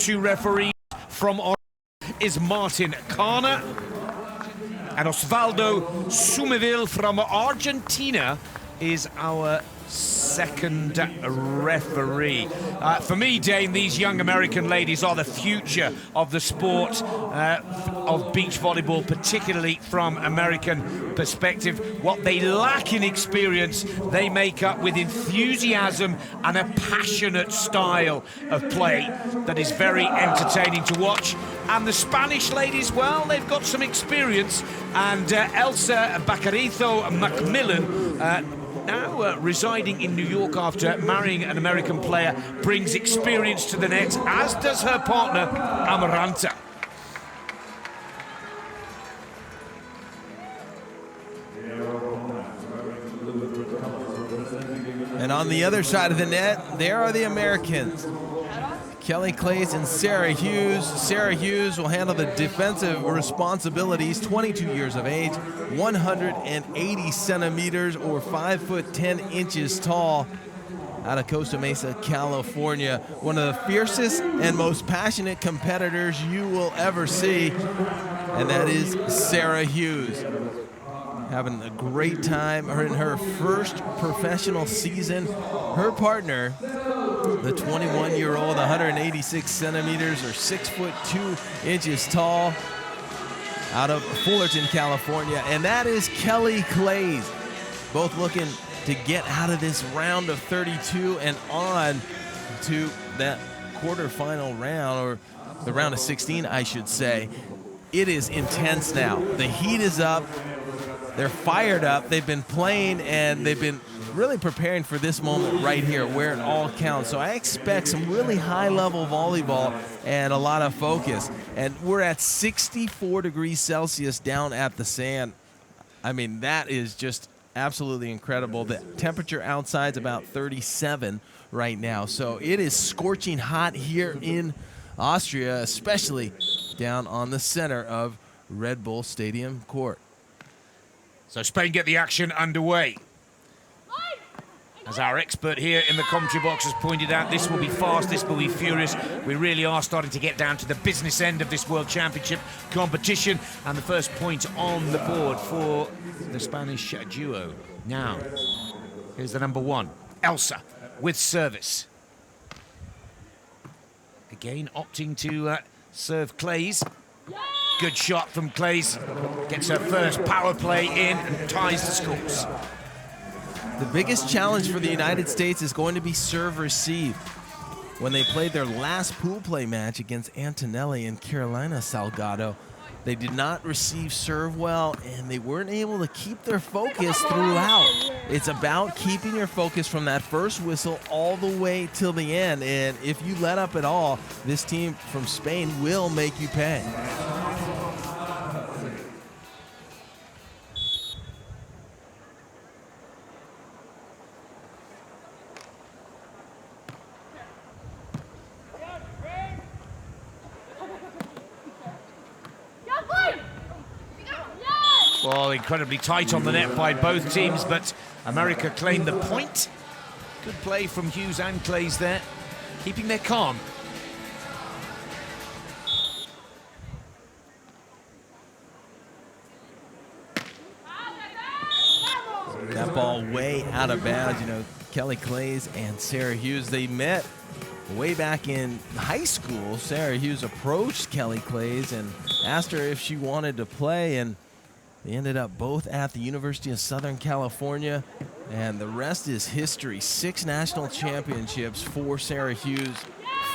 Two referees from Oregon is Martin Kana and Osvaldo Sumeville from Argentina is our second referee. For me, Dane, these young American ladies are the future of the sport of beach volleyball, particularly from American perspective. What they lack in experience, they make up with enthusiasm and a passionate style of play that is very entertaining to watch. And the Spanish ladies, well, they've got some experience. And Elsa Bacarrizo Macmillan, now residing in New York after marrying an American player, brings experience to the net, as does her partner, Amaranta. And on the other side of the net, there are the Americans. Kelly Claes and Sarah Hughes. Sarah Hughes will handle the defensive responsibilities, 22 years of age, 180 centimeters or 5 foot 10 inches tall, out of Costa Mesa, California. One of the fiercest and most passionate competitors you will ever see, and that is Sarah Hughes. Having a great time in her first professional season. Her partner, the 21-year-old, 186 centimeters or 6 foot 2 inches tall, out of Fullerton, California, and that is Kelly Claes. Both looking to get out of this round of 32 and on to that quarterfinal round, or the round of 16, I should say. It is intense now. The heat is up. They're fired up. They've been playing and they've been really preparing for this moment right here where it all counts. So I expect some really high-level volleyball and a lot of focus. And we're at 64 degrees Celsius down at the sand. I mean, that is just absolutely incredible. The temperature outside is about 37 right now. So it is scorching hot here in Austria, especially down on the center of Red Bull Stadium court. So Spain get the action underway. As our expert here in the commentary box has pointed out, this will be fast, this will be furious. We really are starting to get down to the business end of this World Championship competition. And the first point on the board for the Spanish duo. Now, here's the number one, Elsa, with service. Again, opting to serve Claes. Good shot from Claes. Gets her first power play in and ties the scores. The biggest challenge for the United States is going to be serve-receive. When they played their last pool play match against Antonelli and Carolina Salgado, they did not receive serve well, and they weren't able to keep their focus throughout. It's about keeping your focus from that first whistle all the way till the end, and if you let up at all, this team from Spain will make you pay. Well, incredibly tight on the net by both teams, but America claimed the point. Good play from Hughes and Claes there, keeping their calm. That ball way out of bounds. You know, Kelly Claes and Sarah Hughes, they met way back in high school. Sarah Hughes approached Kelly Claes and asked her if she wanted to play, and they ended up both at the University of Southern California, and the rest is history. 6 national championships for Sarah Hughes,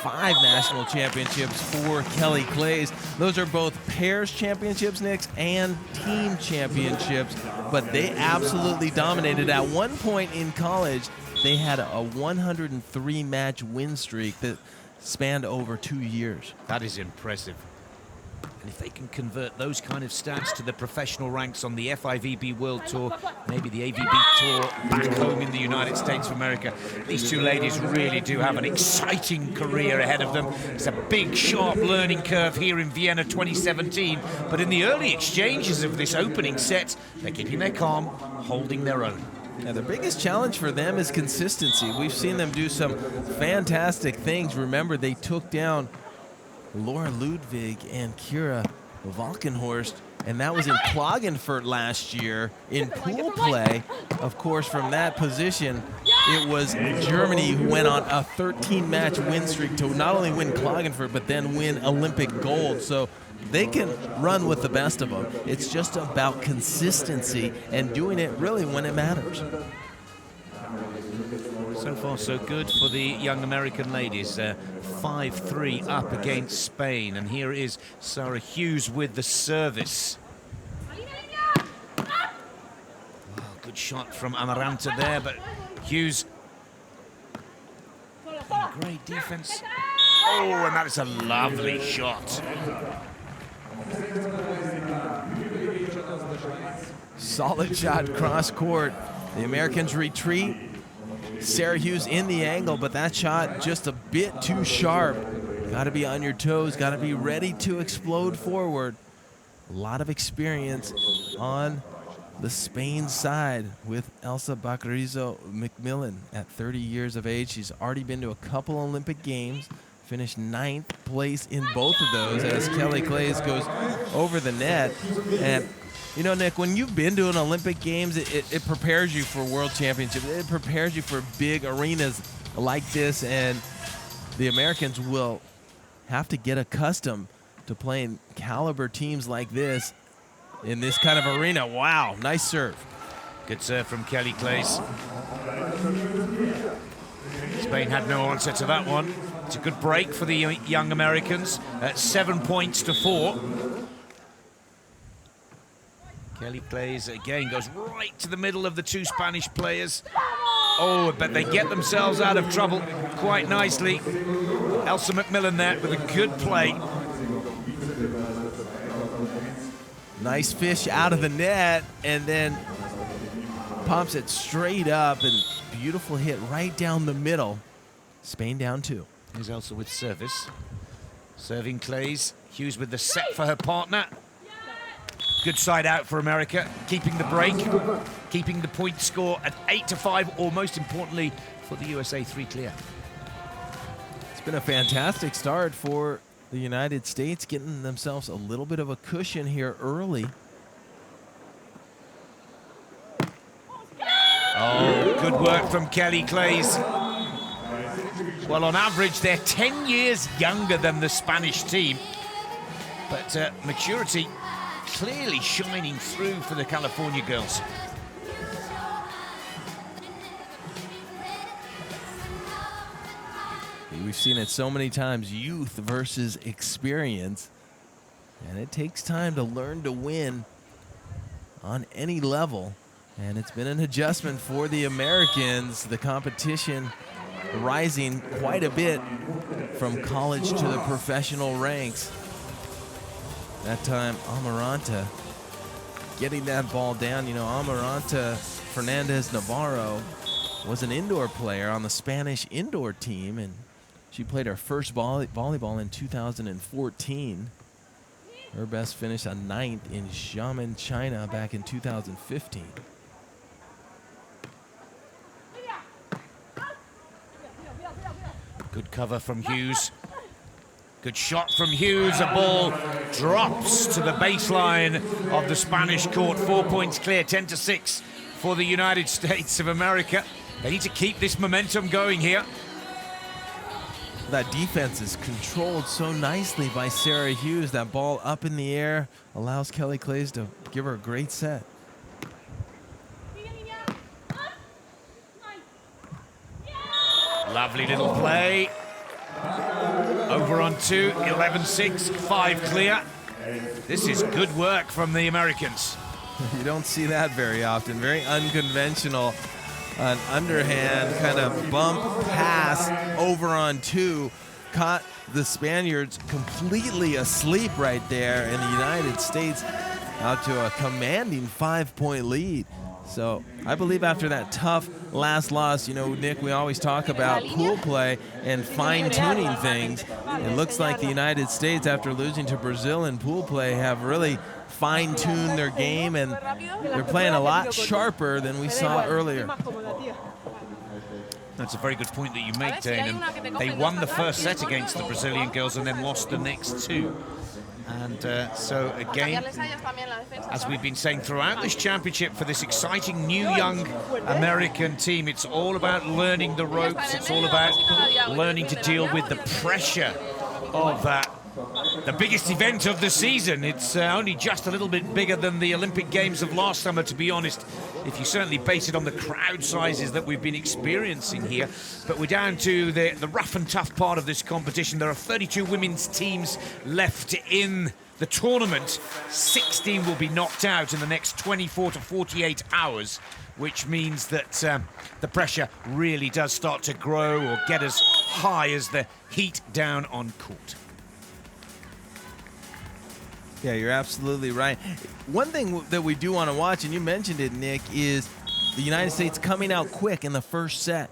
5 national championships for Kelly Claes. Those are both pairs championships, Nix, and team championships, but they absolutely dominated. At one point in college, they had a 103-match win streak that spanned over 2 years. That is impressive. And if they can convert those kind of stats to the professional ranks on the FIVB World Tour, maybe the AVB Tour back home in the United States of America, these two ladies really do have an exciting career ahead of them. It's a big, sharp learning curve here in Vienna 2017, but in the early exchanges of this opening set, they're keeping their calm, holding their own. Yeah, the biggest challenge for them is consistency. We've seen them do some fantastic things. Remember, they took down Laura Ludwig and Kira Valkenhorst, and that was in Klagenfurt last year in pool play. Of course, from that position, it was Germany who went on a 13-match win streak to not only win Klagenfurt, but then win Olympic gold. So they can run with the best of them. It's just about consistency and doing it really when it matters. So far, so good for the young American ladies. 5-3 up against Spain. And here is Sarah Hughes with the service. Wow, good shot from Amaranta there, but Hughes. Great defense. Oh, and that is a lovely shot. Solid shot cross court. The Americans retreat. Sarah Hughes in the angle, but that shot just a bit too sharp. Got to be on your toes, got to be ready to explode forward. A lot of experience on the Spain side with Elsa Bacarrizo McMillan at 30 years of age. She's already been to a couple Olympic Games, finished 9th place in both of those as Kelly Claes goes over the net. And you know, Nick, when you've been to an Olympic Games, it prepares you for World Championship. It prepares you for big arenas like this, and the Americans will have to get accustomed to playing caliber teams like this in this kind of arena. Wow, nice serve. Good serve from Kelly Claes. Spain had no answer to that one. It's a good break for the young Americans at 7 points to 4. Kelly Claes again goes right to the middle of the two Spanish players. Oh, but they get themselves out of trouble quite nicely. Elsa McMillan there with a good play. Nice fish out of the net, and then pumps it straight up, and beautiful hit right down the middle. Spain down 2. Here's Elsa with service. Serving Claes. Hughes with the set for her partner. Good side out for America, keeping the break, keeping the point score at 8-5, or most importantly, for the USA 3 clear. It's been a fantastic start for the United States, getting themselves a little bit of a cushion here early. Oh, good work from Kelly Claes. Well, on average, they're 10 years younger than the Spanish team, but maturity clearly shining through for the California girls. We've seen it so many times, youth versus experience, and it takes time to learn to win on any level, and it's been an adjustment for the Americans. The competition rising quite a bit from college to the professional ranks. That time, Amaranta getting that ball down. You know, Amaranta Fernandez Navarro was an indoor player on the Spanish indoor team, and she played her first volleyball in 2014. Her best finish on 9th in Xiamen, China back in 2015. Good cover from Hughes. Good shot from Hughes. A ball drops to the baseline of the Spanish court. 4 points clear, 10-6 for the United States of America. They need to keep this momentum going here. That defense is controlled so nicely by Sarah Hughes. That ball up in the air allows Kelly Claes to give her a great set. Lovely little play. Over on 2, 11-6, 5 clear. This is good work from the Americans. You don't see that very often. Very unconventional. An underhand kind of bump pass over on 2. Caught the Spaniards completely asleep right there, and the United States out to a commanding 5-point lead. So I believe after that tough last loss, you know, Nick, we always talk about pool play and fine-tuning things. It looks like the United States, after losing to Brazil in pool play, have really fine-tuned their game, and they're playing a lot sharper than we saw earlier. That's a very good point that you make, Dane. And they won the first set against the Brazilian girls and then lost the next two. And so again, as we've been saying throughout this championship for this exciting new young American team, it's all about learning the ropes. It's all about learning to deal with the pressure of the biggest event of the season. It's only just a little bit bigger than the Olympic Games of last summer, to be honest, if you certainly base it on the crowd sizes that we've been experiencing here. But we're down to the rough and tough part of this competition. There are 32 women's teams left in the tournament. 16 will be knocked out in the next 24 to 48 hours, which means that the pressure really does start to grow or get as high as the heat down on court. Yeah, you're absolutely right. One thing that we do want to watch, and you mentioned it, Nick, is the United States coming out quick in the first set.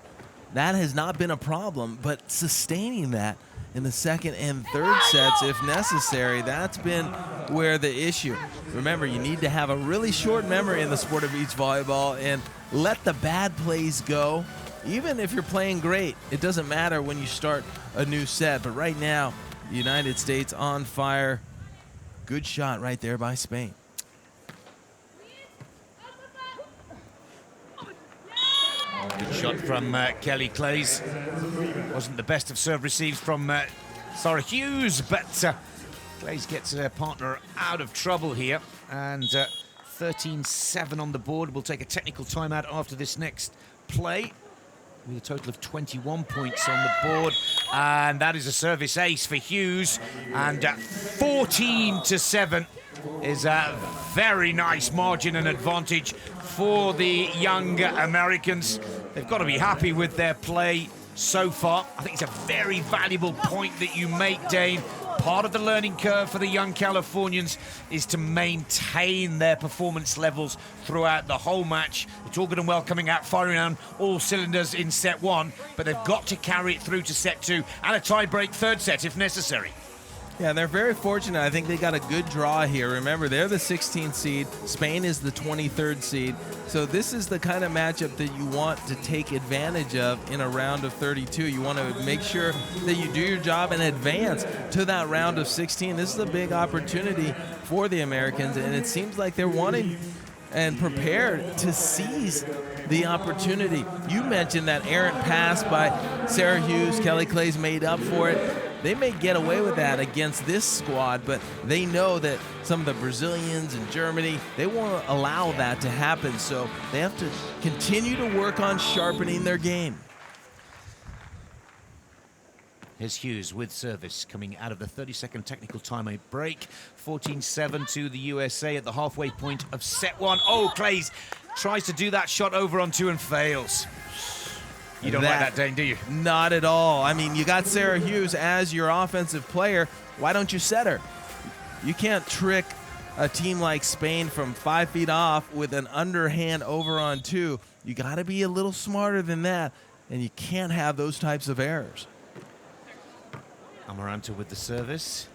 That has not been a problem, but sustaining that in the second and third sets, if necessary, that's been where the issue. Remember, you need to have a really short memory in the sport of beach volleyball and let the bad plays go. Even if you're playing great, it doesn't matter when you start a new set. But right now, the United States on fire. Good shot right there by Spain. Good shot from Kelly Claes. Wasn't the best of serve receives from Hughes, but Claes gets her partner out of trouble here. And 13-7 on the board. We'll take a technical timeout after this next play, with a total of 21 points on the board. And that is a service ace for Hughes. And 14-7 is a very nice margin and advantage for the young Americans. They've got to be happy with their play so far. I think it's a very valuable point that you make, Dane. Part of the learning curve for the young Californians is to maintain their performance levels throughout the whole match. It's all good and well coming out, firing on all cylinders in set one, but they've got to carry it through to set two and a tie-break third set if necessary. Yeah, they're very fortunate. I think they got a good draw here. Remember, they're the 16th seed. Spain is the 23rd seed. So this is the kind of matchup that you want to take advantage of in a round of 32. You want to make sure that you do your job and advance to that round of 16. This is a big opportunity for the Americans, and it seems like they're wanting and prepared to seize the opportunity. You mentioned that errant pass by Sarah Hughes. Kelly Claes made up for it. They may get away with that against this squad, but they know that some of the Brazilians and Germany, they won't allow that to happen. So they have to continue to work on sharpening their game. Here's Hughes with service coming out of the 30-second technical timeout break. 14-7 to the USA at the halfway point of set one. Oh, Claes tries to do that shot over on two and fails. You don't like that, Dane, do you? Not at all. I mean, you got Sarah Hughes as your offensive player. Why don't you set her? You can't trick a team like Spain from 5 feet off with an underhand over on two. You got to be a little smarter than that, and you can't have those types of errors. Amaranta with the service.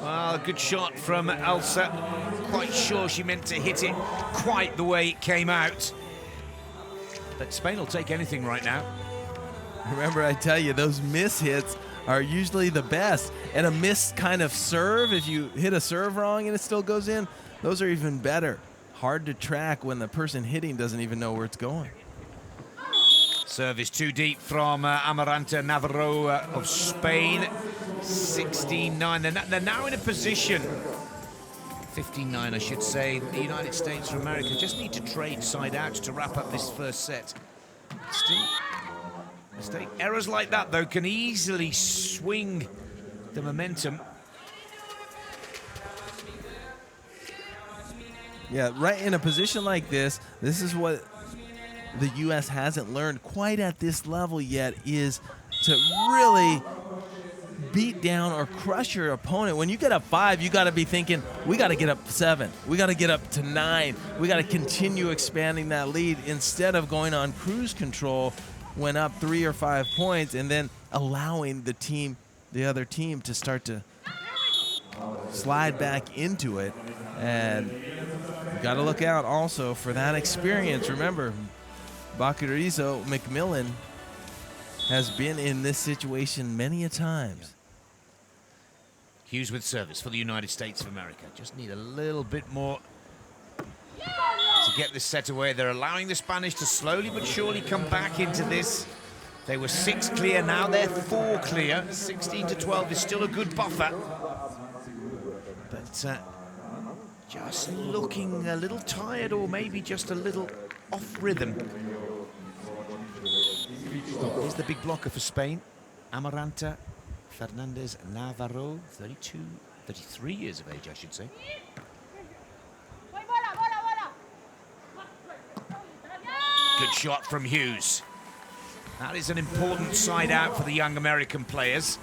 Well, a good shot from Elsa. Quite sure she meant to hit it quite the way it came out. But Spain will take anything right now. Remember, I tell you, those miss hits are usually the best. And a missed kind of serve, if you hit a serve wrong and it still goes in, those are even better. Hard to track when the person hitting doesn't even know where it's going. Serve is too deep from Amaranta Navarro of Spain. 16-9. They're now in a position, 15-9 I should say. The United States or America just need to trade side out to wrap up this first set. Still, mistake. Errors like that, though, can easily swing the momentum. Yeah, right in a position like this is what the U.S. hasn't learned quite at this level yet, is to really beat down or crush your opponent. When you get up 5, you got to be thinking, we got to get up 7. We got to get up to 9. We got to continue expanding that lead instead of going on cruise control when up 3 or 5 points and then allowing the other team to start to slide back into it. And you got to look out also for that experience. Remember, Bakarizo McMillan has been in this situation many a times. Hughes with service for the United States of America. Just need a little bit more to get this set away. They're allowing the Spanish to slowly but surely come back into this. They were 6 clear, now they're 4 clear. 16 to 12 is still a good buffer. But just looking a little tired, or maybe just a little off rhythm. Here's the big blocker for Spain. Amaranta Fernandez Navarro, 33 years of age, I should say. Good shot from Hughes. That is an important side out for the young American players.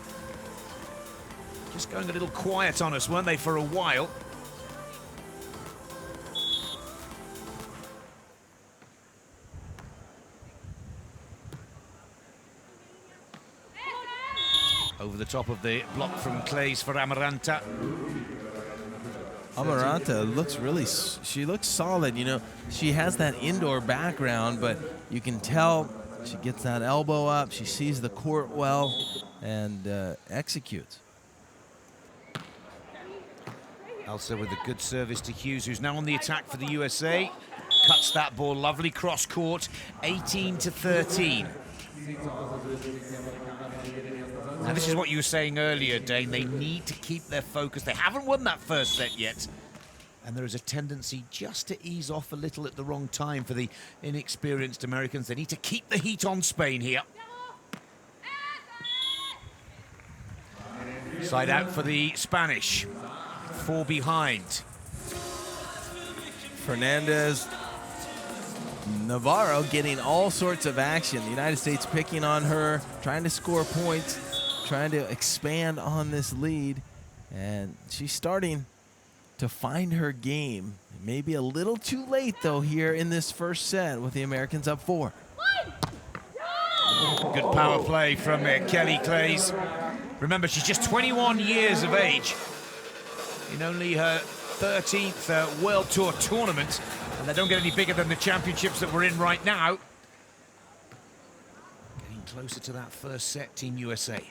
Just going a little quiet on us, weren't they, for a while? Over the top of the block from Claes for Amaranta. Amaranta looks she looks solid. You know, she has that indoor background, but you can tell she gets that elbow up, she sees the court well, and executes. Elsa with a good service to Hughes, who's now on the attack for the USA. Cuts that ball, lovely cross court, 18 to 13. Now, this is what you were saying earlier, Dane. They need to keep their focus. They haven't won that first set yet. And there is a tendency just to ease off a little at the wrong time for the inexperienced Americans. They need to keep the heat on Spain here. Side out for the Spanish. 4 behind. Fernandez Navarro getting all sorts of action. The United States picking on her, trying to score points, trying to expand on this lead. And she's starting to find her game. Maybe a little too late, though, here in this first set with the Americans up 4. Good power play from Kelly Claes. Remember, she's just 21 years of age. In only her 13th World Tour tournament. And they don't get any bigger than the championships that we're in right now. Getting closer to that first set, Team USA.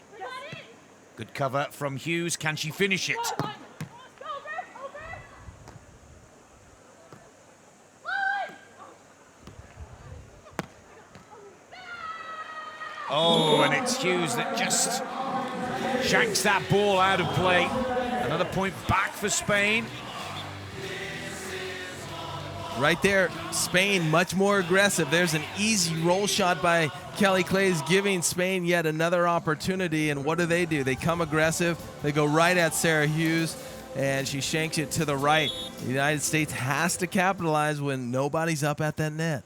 Good cover from Hughes. Can she finish it? Oh, and it's Hughes that just shanks that ball out of play. Another point back for Spain. Right there, Spain much more aggressive. There's an easy roll shot by Kelly Claes, giving Spain yet another opportunity. And what do? They come aggressive. They go right at Sarah Hughes, and she shanks it to the right. The United States has to capitalize when nobody's up at that net.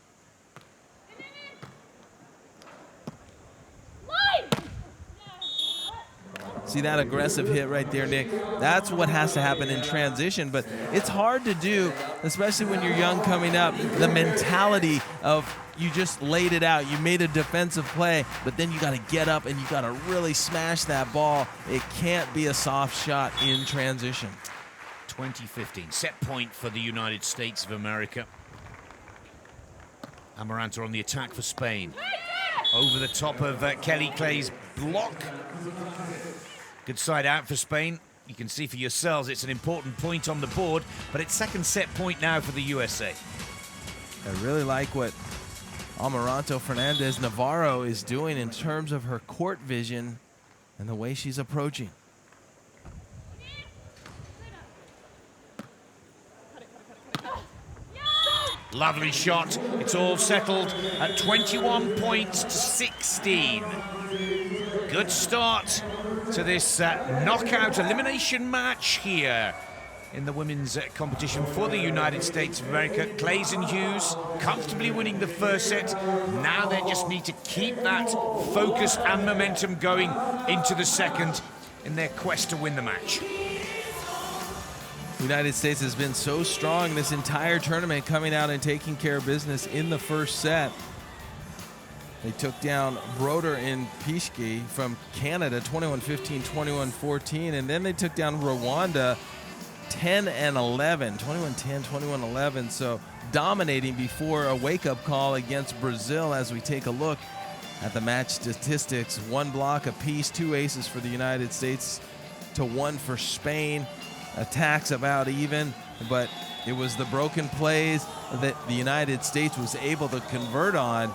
See that aggressive hit right there, Nick? That's what has to happen in transition, but it's hard to do, especially when you're young coming up. The mentality of you just laid it out. You made a defensive play, but then you got to get up and you got to really smash that ball. It can't be a soft shot in transition. 2015, set point for the United States of America. Amaranta on the attack for Spain. Over the top of Kelly Claes' block. Good side out for Spain. You can see for yourselves it's an important point on the board, but it's second set point now for the USA. I really like what Amaranta Fernandez Navarro is doing in terms of her court vision and the way she's approaching. Lovely shot. It's all settled at 21 points to 16. Good start to this knockout elimination match here in the women's competition for the United States of America. Claes and Hughes comfortably winning the first set. Now they just need to keep that focus and momentum going into the second in their quest to win the match. The United States has been so strong this entire tournament, coming out and taking care of business in the first set. They took down Broder and Pishke from Canada, 21-15, 21-14, and then they took down Rwanda 10-11, 21-10, 21-11. So dominating before a wake-up call against Brazil as we take a look at the match statistics. 1 block apiece, 2 aces for the United States to 1 for Spain. Attacks about even, but it was the broken plays that the United States was able to convert on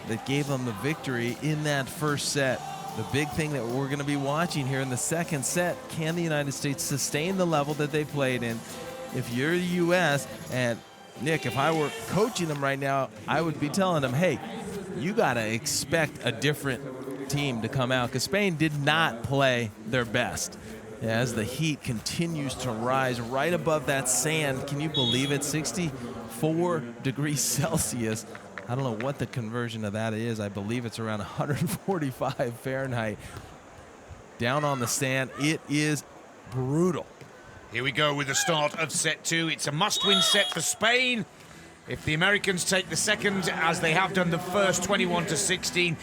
that gave them the victory in that first set. The big thing that we're going to be watching here in the second set, can the United States sustain the level that they played in? If you're the U.S., and Nick, if I were coaching them right now, I would be telling them, hey, you got to expect a different team to come out, because Spain did not play their best. As the heat continues to rise right above that sand, can you believe it? 64 degrees Celsius. I don't know what the conversion of that is. I believe it's around 145 Fahrenheit. Down on the sand, it is brutal. Here we go with the start of set 2. It's a must-win set for Spain. If the Americans take the second, as they have done the first, 21-16,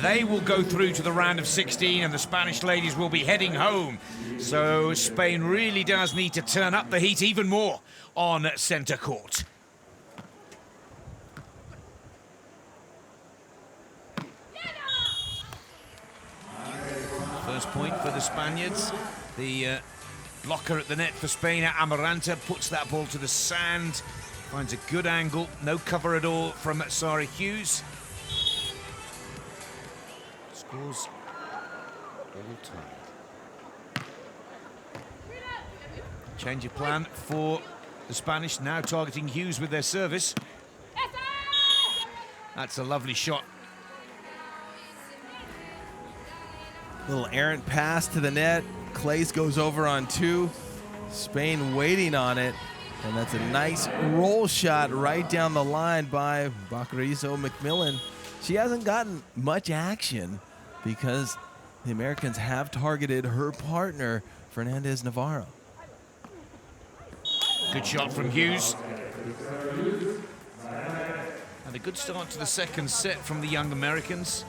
they will go through to the round of 16, and the Spanish ladies will be heading home. So Spain really does need to turn up the heat even more on centre court. First point for the Spaniards. The blocker at the net for Spain, Amaranta, puts that ball to the sand. Finds a good angle, no cover at all from Sarah Hughes. Scores all time. Change of plan for the Spanish, now targeting Hughes with their service. That's a lovely shot. Little errant pass to the net. Claes goes over on 2. Spain waiting on it. And that's a nice roll shot right down the line by Bacarizo McMillan. She hasn't gotten much action because the Americans have targeted her partner, Fernandez Navarro. Good shot from Hughes. And a good start to the second set from the young Americans.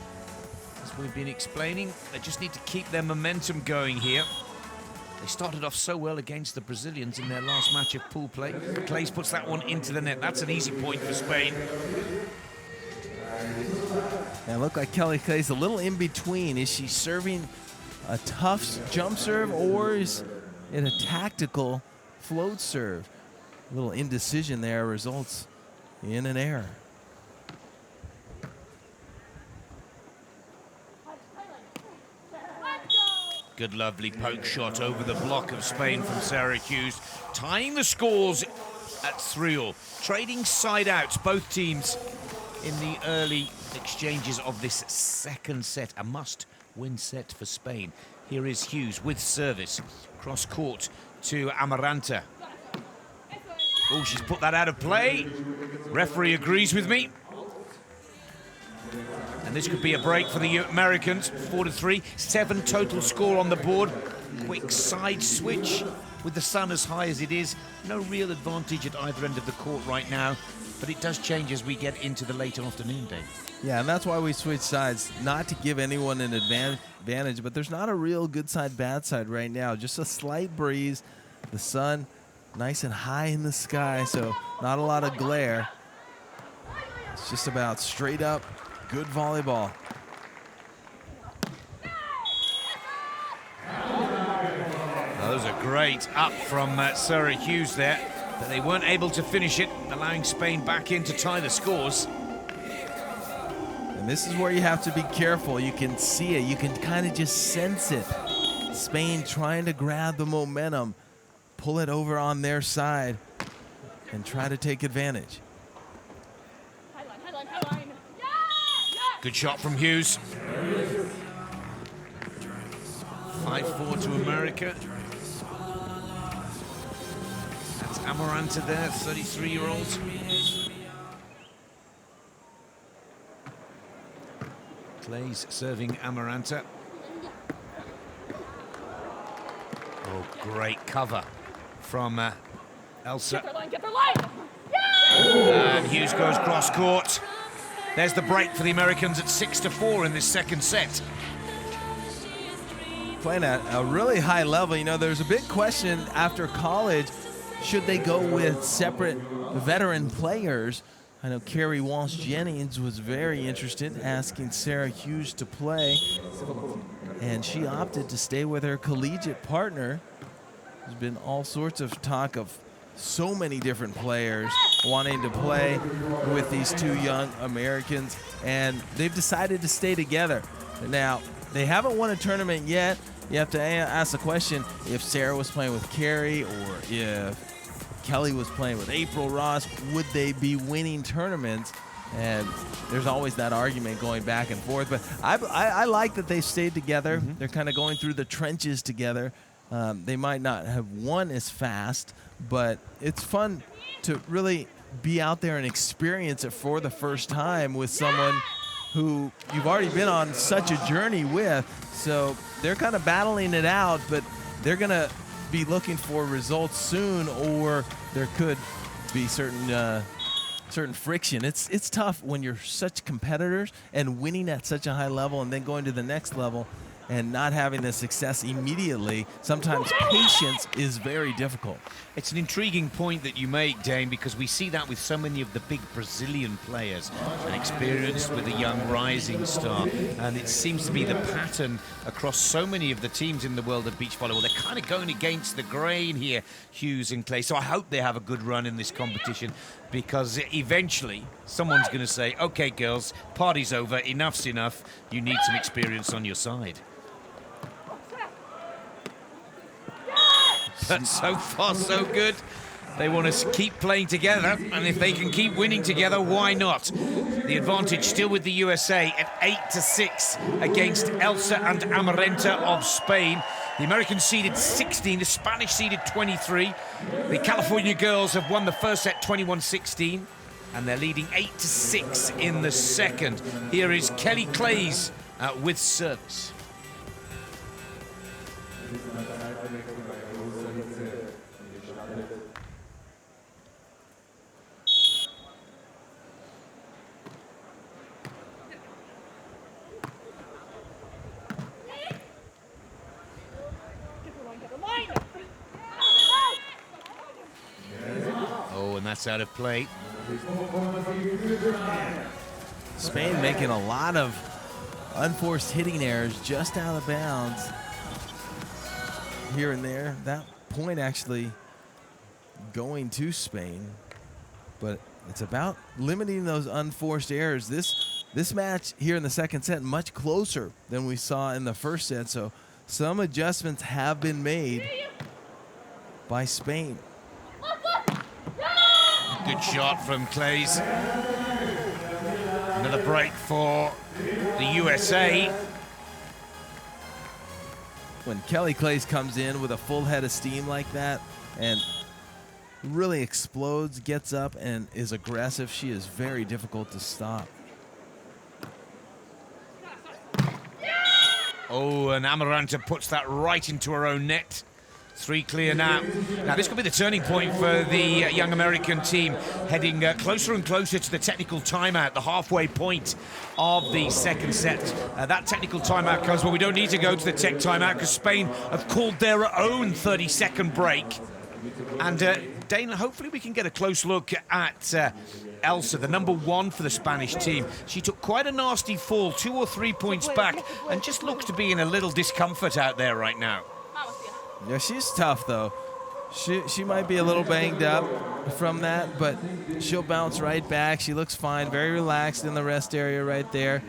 As we've been explaining, they just need to keep their momentum going here. They started off so well against the Brazilians in their last match of pool play. Claes puts that one into the net. That's an easy point for Spain. And look like Kelly Claes a little in between. Is she serving a tough jump serve, or is it a tactical float serve? A little indecision there results in an error. Good, lovely poke shot over the block of Spain from Sarah Hughes, tying the scores at 3-all. Trading side outs, both teams in the early exchanges of this second set. A must-win set for Spain. Here is Hughes with service. Cross court to Amaranta. Oh, she's put that out of play. Referee agrees with me. And this could be a break for the Americans. 4-3, 7 total score on the board. Quick side switch with the sun as high as it is. No real advantage at either end of the court right now, but it does change as we get into the late afternoon, Dave. Yeah, and that's why we switch sides, not to give anyone an advantage, but there's not a real good side, bad side right now. Just a slight breeze, the sun nice and high in the sky, so not a lot of glare. It's just about straight up good volleyball. That was a great up from Sarah Hughes there, but they weren't able to finish it, allowing Spain back in to tie the scores. And this is where you have to be careful. You can see it. You can kind of just sense it. Spain trying to grab the momentum, pull it over on their side, and try to take advantage. Good shot from Hughes. 5-4 to America. That's Amaranta there, 33-year-old. Claes serving Amaranta. Oh, great cover from Elsa. Get their line. Yeah! And Hughes goes cross court. There's the break for the Americans at 6-4 in this second set. Playing at a really high level. You know, there's a big question after college. should they go with separate veteran players? I know Carrie Walsh-Jennings was very interested, asking Sarah Hughes to play, and she opted to stay with her collegiate partner. There's been all sorts of talk of so many different players wanting to play with these two young Americans, and they've decided to stay together. Now, they haven't won a tournament yet. You have to ask the question, if Sarah was playing with Carrie or if Kelly was playing with April Ross, would they be winning tournaments? And there's always that argument going back and forth. But I like that they stayed together. Mm-hmm. They're kind of going through the trenches together. They might not have won as fast, but it's fun to really be out there and experience it for the first time with someone who you've already been on such a journey with. So they're kind of battling it out, but they're going to be looking for results soon, or there could be certain friction. It's tough when you're such competitors and winning at such a high level and then going to the next level and not having the success immediately. Sometimes patience is very difficult. It's an intriguing point that you make, Dane, because we see that with so many of the big Brazilian players, and experienced with a young rising star. And it seems to be the pattern across so many of the teams in the world of beach volleyball. They're kind of going against the grain here, Hughes and Claes. So I hope they have a good run in this competition, because eventually someone's going to say, okay, girls, party's over, enough's enough. You need some experience on your side. But so far, so good. They want to keep playing together, and if they can keep winning together, why not? The advantage still with the USA at 8-6 against Elsa and Amaranta of Spain. The Americans seeded 16, the Spanish seeded 23. The California girls have won the first set 21-16, and they're leading 8-6 in the second. Here is Kelly Claes with service. Oh, and that's out of play. Spain making a lot of unforced hitting errors just out of bounds here and there. That point actually going to Spain, but it's about limiting those unforced errors. This match here in the second set much closer than we saw in the first set, so some adjustments have been made by Spain. Good shot from Claes. Another break for the USA. When Kelly Claes comes in with a full head of steam like that and really explodes, gets up, and is aggressive, she is very difficult to stop. Oh, and Amaranta puts that right into her own net. 3 clear now. Now, this could be the turning point for the young American team, heading closer and closer to the technical timeout, the halfway point of the second set. That technical timeout comes, well, we don't need to go to the tech timeout because Spain have called their own 30-second break. And Dana, hopefully we can get a close look at Elsa, the number 1 for the Spanish team. She took quite a nasty fall, 2 or 3 points back, and just looks to be in a little discomfort out there right now. Yeah, she's tough, though. She might be a little banged up from that, but she'll bounce right back. She looks fine, very relaxed in the rest area right there.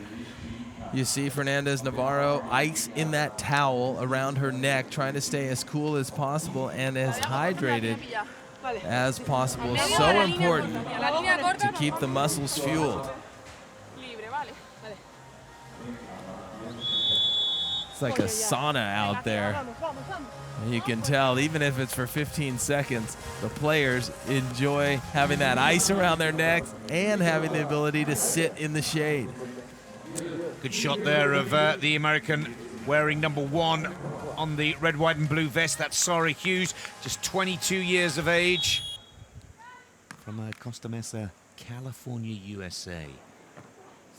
You see Fernandez Navarro ice in that towel around her neck, trying to stay as cool as possible and as hydrated as possible. So important to keep the muscles fueled. It's like a sauna out there. And you can tell, even if it's for 15 seconds, the players enjoy having that ice around their necks and having the ability to sit in the shade. Good shot there of the American wearing number 1 on the red, white, and blue vest. That's Sarah Hughes, just 22 years of age, from Costa Mesa, California, USA.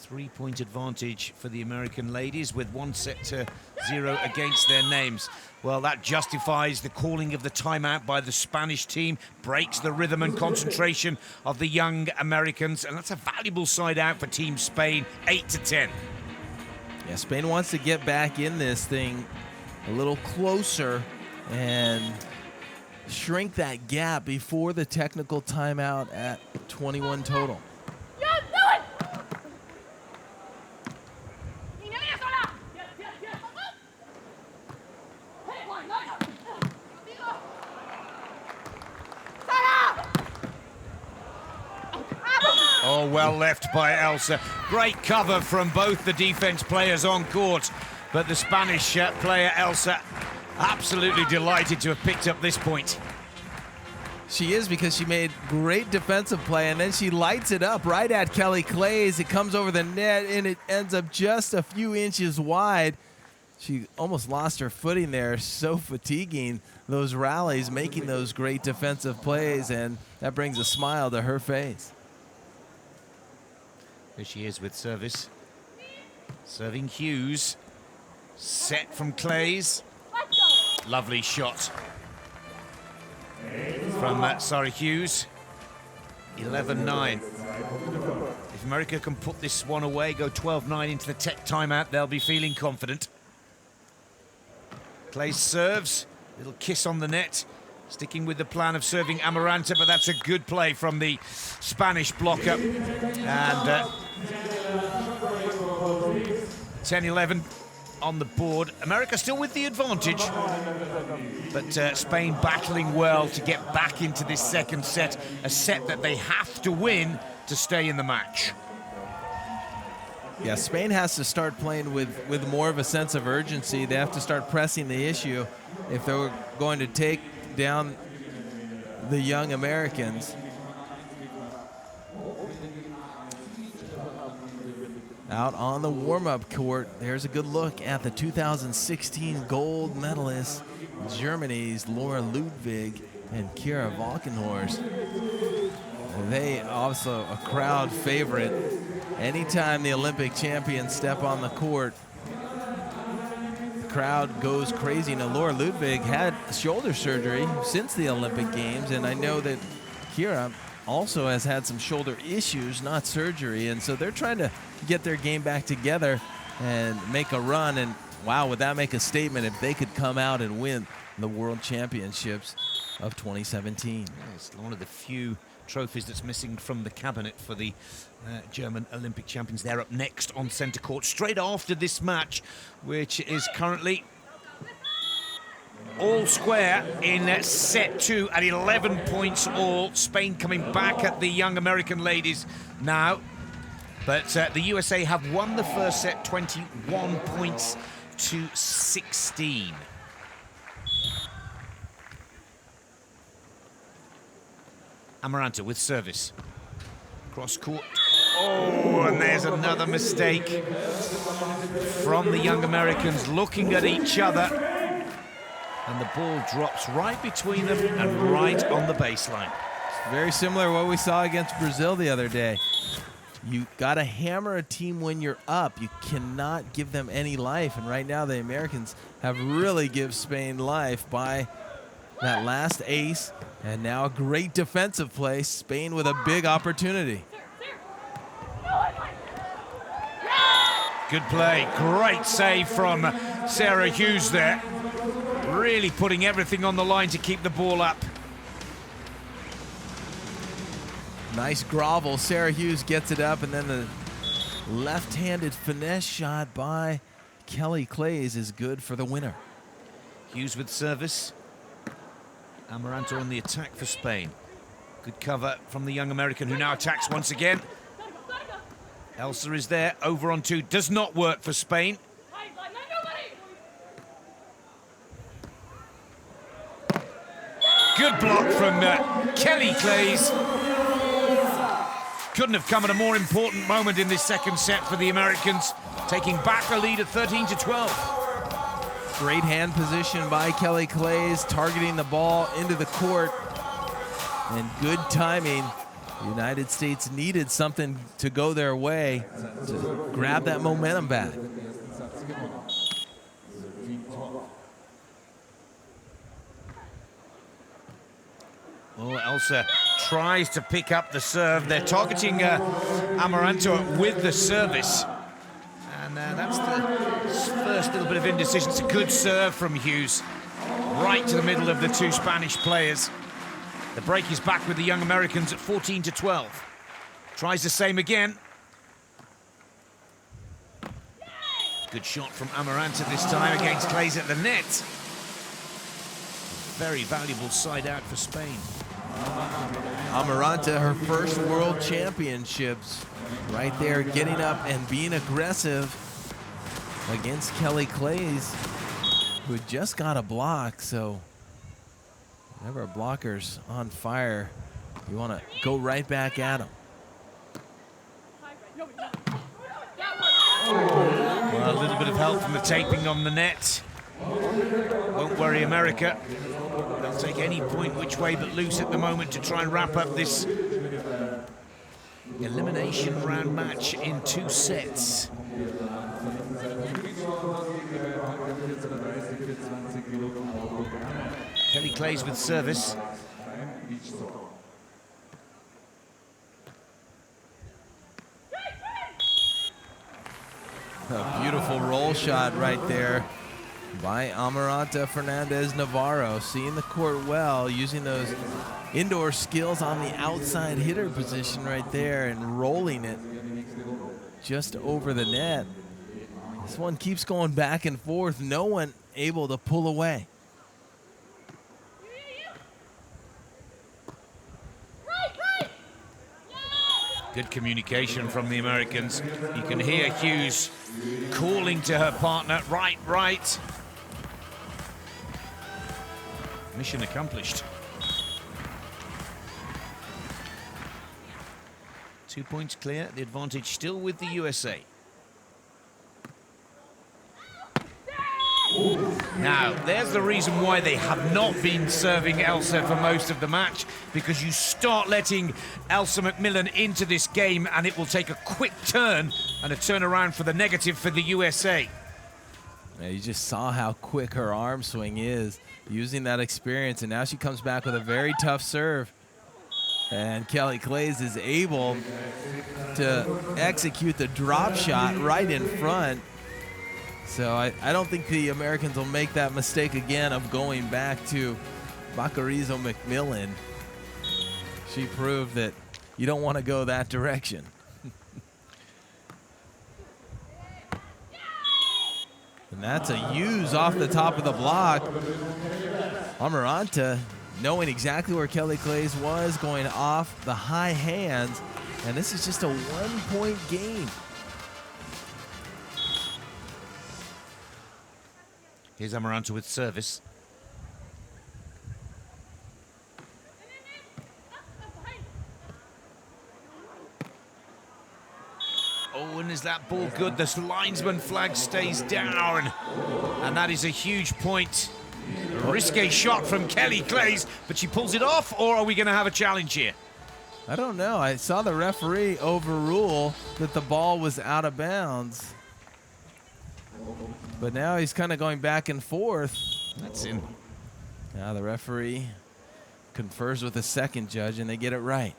3-point advantage for the American ladies with 1-0 against their names. Well, that justifies the calling of the timeout by the Spanish team, breaks the rhythm and concentration of the young Americans, and that's a valuable side out for Team Spain, 8-10. Yeah, Spain wants to get back in this thing a little closer and shrink that gap before the technical timeout at 21 total. Oh, well left by Elsa. Great cover from both the defense players on court, but the Spanish player, Elsa, absolutely delighted to have picked up this point. She is, because she made great defensive play, and then she lights it up right at Kelly Claes. It comes over the net, and it ends up just a few inches wide. She almost lost her footing there. So fatiguing, those rallies, making those great defensive plays, and that brings a smile to her face. There she is with service. Serving Hughes. Set from Claes. Lovely shot from Hughes. 11-9. If America can put this one away, go 12-9 into the tech timeout, they'll be feeling confident. Claes serves. Little kiss on the net. Sticking with the plan of serving Amaranta, but that's a good play from the Spanish blocker. And 10-11 on the board. America still with the advantage, but Spain battling well to get back into this second set, a set that they have to win to stay in the match. Yeah, Spain has to start playing with more of a sense of urgency. They have to start pressing the issue if they're going to take down the young Americans. Out on the warm-up court, there's a good look at the 2016 gold medalist, Germany's Laura Ludwig and Kira Valkenhorst. They also a crowd favorite. Anytime the Olympic champions step on the court, the crowd goes crazy. Now, Laura Ludwig had shoulder surgery since the Olympic Games, and I know that Kira also has had some shoulder issues, not surgery, and so they're trying to get their game back together and make a run. And wow, would that make a statement if they could come out and win the World Championships of 2017? Yeah, it's one of the few trophies that's missing from the cabinet for the German Olympic champions. They're up next on centre court straight after this match, which is currently all square in set 2 at 11 points all. Spain coming back at the young American ladies now. But the USA have won the first set 21 points to 16. Amaranta with service. Cross court. Oh, and there's another mistake from the young Americans, looking at each other. And the ball drops right between them and right on the baseline. It's very similar to what we saw against Brazil the other day. You got to hammer a team when you're up. You cannot give them any life. And right now the Americans have really given Spain life by that last ace. And now a great defensive play. Spain with a big opportunity. Good play. Great save from Sarah Hughes there. Really putting everything on the line to keep the ball up. Nice grovel. Sarah Hughes gets it up, and then the left-handed finesse shot by Kelly Claes is good for the winner. Hughes with service. Amaranta on the attack for Spain. Good cover from the young American, who now attacks once again. Elsa is there, over on 2. Does not work for Spain. Good block from Kelly Claes. Couldn't have come at a more important moment in this second set for the Americans, taking back a lead at 13-12. Great hand position by Kelly Claes, targeting the ball into the court. And good timing The United States needed something to go their way to grab that momentum back. Oh, Elsa tries to pick up the serve. They're targeting Amaranta with the service. And that's the first little bit of indecision. It's a good serve from Hughes. Right to the middle of the two Spanish players. The break is back with the young Americans at 14-12. Tries the same again. Good shot from Amaranta this time against Claes at the net. Very valuable side out for Spain. Amaranta, her first world championships, right there getting up and being aggressive against Kelly Claes, who just got a block. So whenever a blocker's on fire, you want to go right back at him. Well, a little bit of help from the taping on the net. Won't worry America. They'll take any point which way but loose at the moment to try and wrap up this elimination round match in 2 sets. Kelly Claes with service. A beautiful roll shot right there by Amaranta Fernandez-Navarro, seeing the court well, using those indoor skills on the outside hitter position right there and rolling it just over the net. This one keeps going back and forth, no one able to pull away. Good communication from the Americans. You can hear Hughes calling to her partner, right, right. Mission accomplished. 2 points clear, the advantage still with the USA. Now, there's the reason why they have not been serving Elsa for most of the match, because you start letting Elsa McMillan into this game and it will take a quick turn and a turnaround for the negative for the USA. Yeah, you just saw how quick her arm swing is, using that experience, and now she comes back with a very tough serve. And Kelly Claes is able to execute the drop shot right in front. So I don't think the Americans will make that mistake again of going back to Bacarizo McMillan. She proved that you don't want to go that direction. And that's a Hughes off the top of the block. Amaranta, knowing exactly where Kelly Claes was, going off the high hands. And this is just a 1-point game. Here's Amaranta with service. Oh, and is that ball good? The linesman flag stays down. And that is a huge point. A risque shot from Kelly Claes, but she pulls it off, or are we going to have a challenge here? I don't know. I saw the referee overrule that the ball was out of bounds. But now he's kind of going back and forth. That's in. Now the referee confers with the second judge, and they get it right.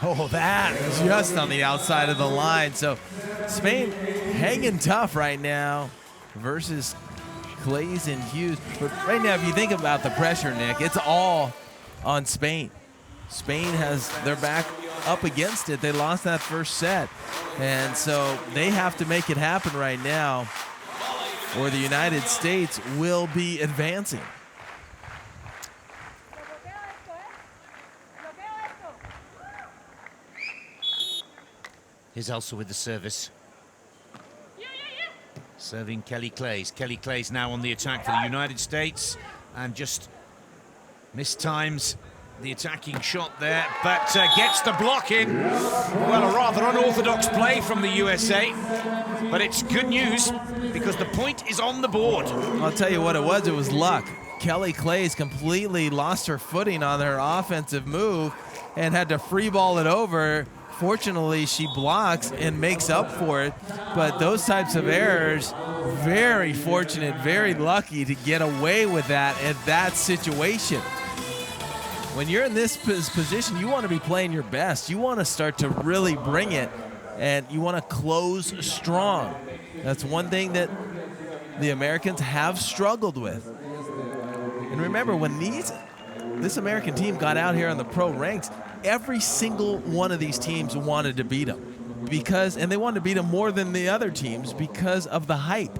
Oh, that was just on the outside of the line. So Spain hanging tough right now versus Claes and Hughes. But right now, if you think about the pressure, Nick, it's all on Spain. Spain has their back up against it. They lost that first set. And so they have to make it happen right now, or the United States will be advancing. Here's Elsa with the service. Serving Kelly Claes. Kelly Claes now on the attack for the United States, and just mistimes the attacking shot there, but gets the block in. Well, a rather unorthodox play from the USA, but it's good news because the point is on the board. I'll tell you what it was luck. Kelly Claes completely lost her footing on her offensive move and had to free ball it over. Fortunately, she blocks and makes up for it. But those types of errors, very fortunate, very lucky to get away with that in that situation. When you're in this position, you want to be playing your best. You want to start to really bring it, and you want to close strong. That's one thing that the Americans have struggled with. And remember, when this American team got out here on the pro ranks, every single one of these teams wanted to beat them and they wanted to beat them more than the other teams because of the hype,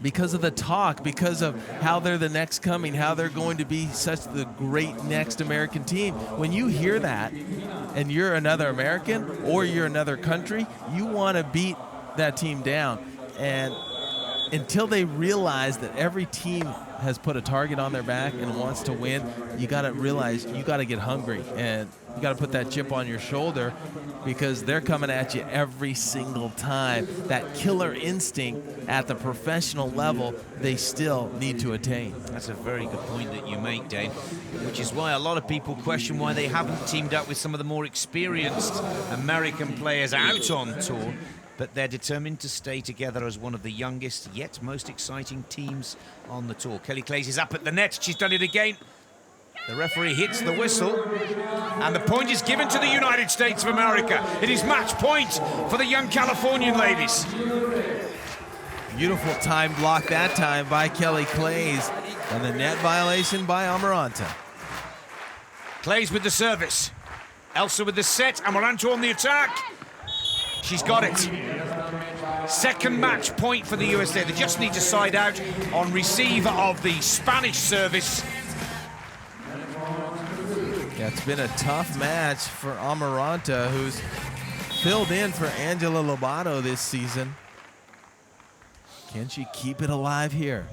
because of the talk, because of how they're the next coming, how they're going to be such the great next American team. When you hear that and you're another American or you're another country, you want to beat that team down. And until they realize that every team has put a target on their back and wants to win, you got to realize you got to get hungry and you got to put that chip on your shoulder, because they're coming at you every single time. That killer instinct at the professional level, they still need to attain. That's a very good point that you make, Dave, which is why a lot of people question why they haven't teamed up with some of the more experienced American players out on tour. But they're determined to stay together as one of the youngest yet most exciting teams on the tour. Kelly Claes is up at the net. She's done it again. The referee hits the whistle, and the point is given to the United States of America. It is match point for the young Californian ladies. Beautiful time block that time by Kelly Claes, and the net violation by Amaranta. Claes with the service. Elsa with the set. Amaranta on the attack. She's got it. Second match point for the USA. They just need to side out on receive of the Spanish service. Yeah, it's been a tough match for Amaranta, who's filled in for Angela Lobato this season. Can she keep it alive here?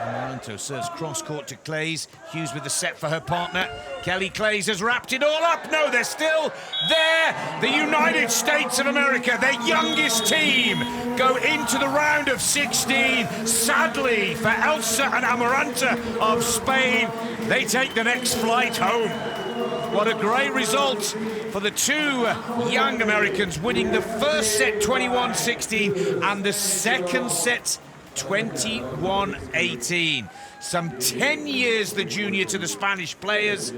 Amaranta serves cross-court to Claes. Hughes with the set for her partner. Kelly Claes has wrapped it all up. No, they're still there. The United States of America, their youngest team, go into the round of 16. Sadly, for Elsa and Amaranta of Spain, they take the next flight home. What a great result for the two young Americans, winning the first set 21-16 and the second set 21-18. Some 10 years the junior to the Spanish players,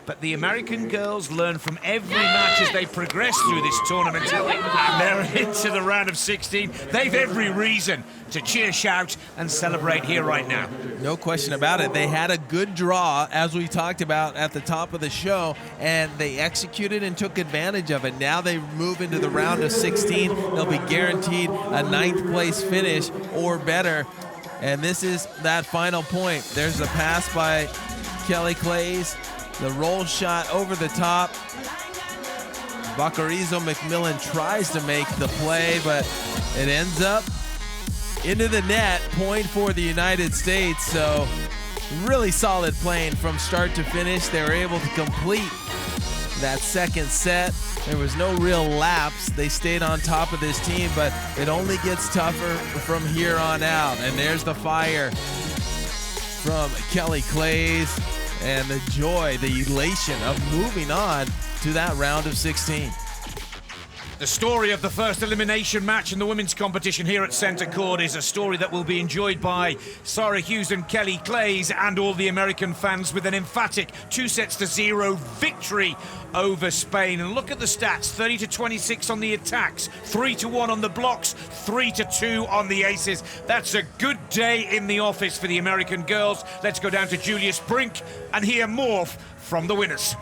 but the American girls learn from every match as they progress through this tournament, and they're into the round of 16. They've every reason to cheer, shout, and celebrate here right now. No question about it. They had a good draw, as we talked about at the top of the show, and they executed and took advantage of it. Now they move into the round of 16. They'll be guaranteed a 9th place finish or better. And this is that final point. There's the pass by Kelly Claes. The roll shot over the top. Bacarizo McMillan tries to make the play, but it ends up into the net. Point for the United States. So really solid playing from start to finish. They were able to complete that second set. There was no real lapse. They stayed on top of this team, but it only gets tougher from here on out. And there's the fire from Kelly Claes, and the joy, the elation of moving on to that round of 16. The story of the first elimination match in the women's competition here at Centre Court is a story that will be enjoyed by Sarah Hughes and Kelly Claes and all the American fans, with an emphatic 2-0 victory over Spain. And look at the stats: 30-26 on the attacks, 3-1 on the blocks, 3-2 on the aces. That's a good day in the office for the American girls. Let's go down to Julius Brink and hear more from the winners.